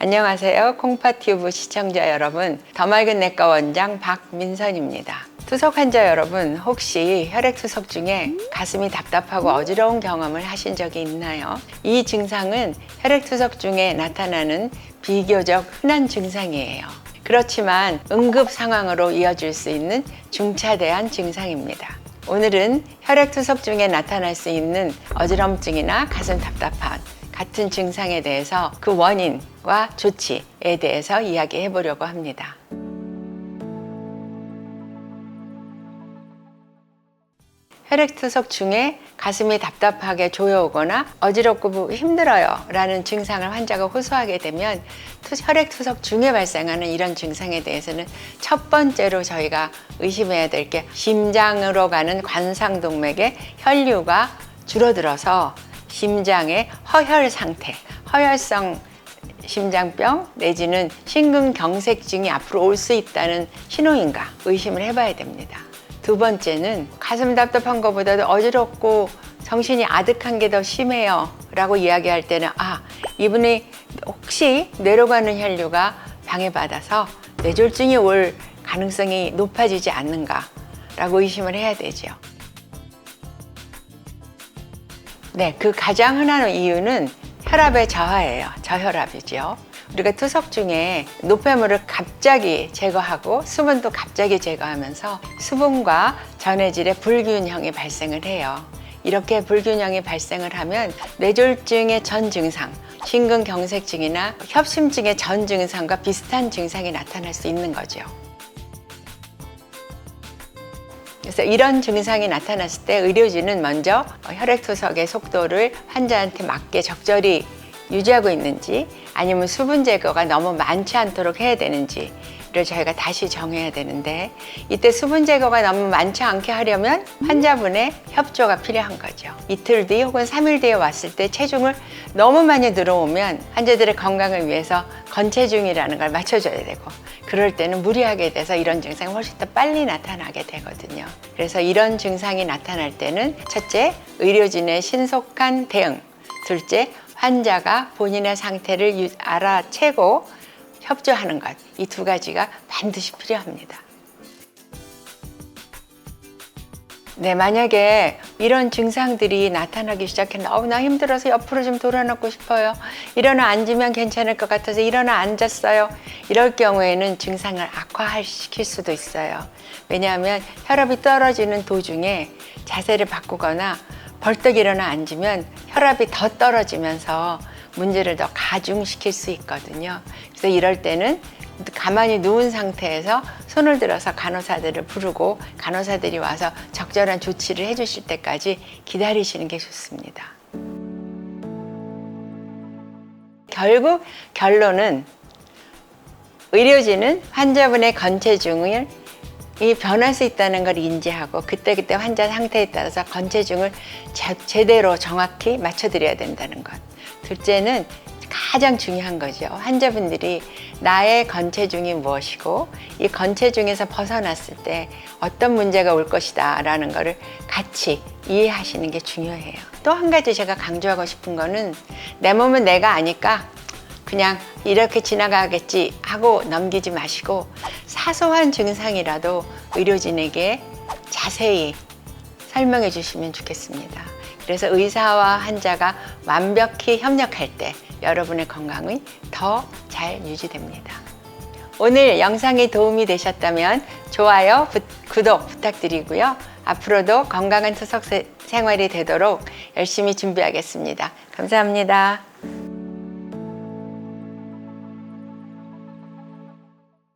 안녕하세요. 콩파튜브 시청자 여러분, 더 맑은 내과 원장 박민선입니다. 투석 환자 여러분, 혹시 혈액투석 중에 가슴이 답답하고 어지러운 경험을 하신 적이 있나요? 이 증상은 혈액투석 중에 나타나는 비교적 흔한 증상이에요. 그렇지만 응급 상황으로 이어질 수 있는 중차대한 증상입니다. 오늘은 혈액투석 중에 나타날 수 있는 어지럼증이나 가슴 답답함 같은 증상에 대해서 그 원인과 조치에 대해서 이야기해 보려고 합니다. 혈액투석 중에 가슴이 답답하게 조여오거나 어지럽고 힘들어요 라는 증상을 환자가 호소하게 되면 혈액투석 중에 발생하는 이런 증상에 대해서는 첫 번째로 저희가 의심해야 될 게 심장으로 가는 관상동맥의 혈류가 줄어들어서 심장의 허혈 상태, 허혈성 심장병 내지는 심근경색증이 앞으로 올 수 있다는 신호인가 의심을 해봐야 됩니다. 두 번째는 가슴 답답한 것보다도 어지럽고 정신이 아득한 게 더 심해요 라고 이야기할 때는 이분이 혹시 뇌로 가는 혈류가 방해받아서 뇌졸중이 올 가능성이 높아지지 않는가 라고 의심을 해야 되죠. 네, 그 가장 흔한 이유는 혈압의 저하예요. 저혈압이죠. 우리가 투석 중에 노폐물을 갑자기 제거하고 수분도 갑자기 제거하면서 수분과 전해질의 불균형이 발생을 해요. 이렇게 불균형이 발생을 하면 뇌졸중의 전 증상, 심근경색증이나 협심증의 전 증상과 비슷한 증상이 나타날 수 있는 거죠. 그래서 이런 증상이 나타났을 때 의료진은 먼저 혈액투석의 속도를 환자한테 맞게 적절히 유지하고 있는지 아니면 수분 제거가 너무 많지 않도록 해야 되는지를 저희가 다시 정해야 되는데, 이때 수분 제거가 너무 많지 않게 하려면 환자분의 협조가 필요한 거죠. 이틀 뒤 혹은 3일 뒤에 왔을 때 체중을 너무 많이 들어오면 환자들의 건강을 위해서 건체중이라는 걸 맞춰줘야 되고, 그럴 때는 무리하게 돼서 이런 증상이 훨씬 더 빨리 나타나게 되거든요. 그래서 이런 증상이 나타날 때는 첫째, 의료진의 신속한 대응, 둘째, 환자가 본인의 상태를 알아채고 협조하는 것, 이 두 가지가 반드시 필요합니다. 네, 만약에 이런 증상들이 나타나기 시작했는데 나 힘들어서 옆으로 좀 돌아눕고 싶어요, 일어나 앉으면 괜찮을 것 같아서 일어나 앉았어요, 이럴 경우에는 증상을 악화시킬 수도 있어요. 왜냐하면 혈압이 떨어지는 도중에 자세를 바꾸거나 벌떡 일어나 앉으면 혈압이 더 떨어지면서 문제를 더 가중시킬 수 있거든요. 그래서 이럴 때는 가만히 누운 상태에서 손을 들어서 간호사들을 부르고 간호사들이 와서 적절한 조치를 해주실 때까지 기다리시는 게 좋습니다. 결국 결론은 의료진은 환자분의 건체중을 변할 수 있다는 걸 인지하고 그때그때 환자 상태에 따라서 건체중을 제대로 정확히 맞춰드려야 된다는 것. 둘째는 가장 중요한 거죠. 환자분들이 나의 건체중이 무엇이고 이 건체중에서 벗어났을 때 어떤 문제가 올 것이다 라는 거를 같이 이해하시는 게 중요해요. 또 한 가지 제가 강조하고 싶은 거는 내 몸은 내가 아니까 그냥 이렇게 지나가겠지 하고 넘기지 마시고 사소한 증상이라도 의료진에게 자세히 설명해 주시면 좋겠습니다. 그래서 의사와 환자가 완벽히 협력할 때 여러분의 건강이 더 잘 유지됩니다. 오늘 영상이 도움이 되셨다면 좋아요, 구독 부탁드리고요. 앞으로도 건강한 투석 생활이 되도록 열심히 준비하겠습니다. 감사합니다.